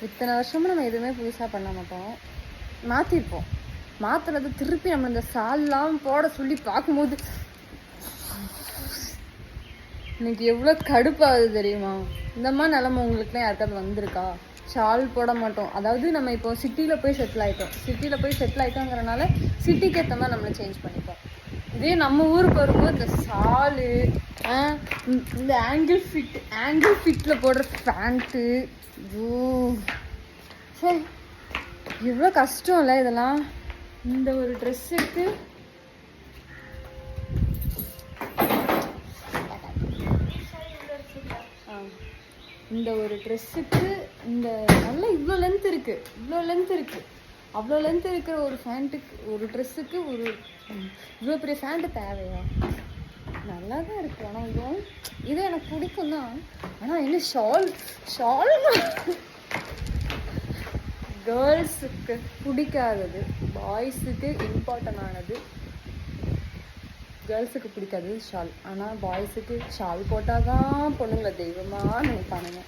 இத்தனை வருஷமும் நம்ம எதுவுமே புதுசாக பண்ண மாட்டோம், மாற்றிருப்போம். மாற்றுறது திருப்பி நம்ம இந்த சால்லாம் போட சொல்லி பார்க்கும்போது எனக்கு எவ்வளோ கடுப்பாகுது தெரியுமா? இந்த மாதிரி நிலமை உங்களுக்குலாம் யாருக்காவது வந்திருக்கா? ஷால் போட மாட்டோம், அதாவது நம்ம இப்போ சிட்டியில் போய் செட்டில் ஆகிட்டோங்கிறனால சிட்டிக்கு ஏற்ற மாதிரி நம்மளை சேஞ்ச் பண்ணிப்போம். இதே நம்ம ஊருக்கு வரும்போது இந்த ஷாலு, இந்த ஆங்கிள் ஃபிட்டில் போடுற பேண்ட்டு, சரி எவ்வளோ கஷ்டம் இல்லை இதெல்லாம். இந்த ஒரு ட்ரெஸ்ஸுக்கு இந்த நல்லா இவ்வளோ லென்த் இருக்குது, அவ்வளோ லென்த் இருக்கிற ஒரு ஃபேண்ட்டுக்கு, ஒரு ட்ரெஸ்ஸுக்கு ஒரு இவ்வளோ பெரிய ஃபேண்ட்டு தேவையா? நல்லா தான் இருக்குது. ஆனால் இது எனக்கு பிடிக்கும் தான். ஆனால் என்ன ஷால் கேர்ள்ஸுக்கு பிடிக்காதது பாய்ஸுக்கு இம்பார்ட்டன் ஆனது. கேர்ள்ஸுக்கு பிடிக்காதது ஷால், ஆனால் பாய்ஸுக்கு ஷால் போட்டால் தான் பொண்ணுங்களை தெய்வமாக நினைப்பானுங்க.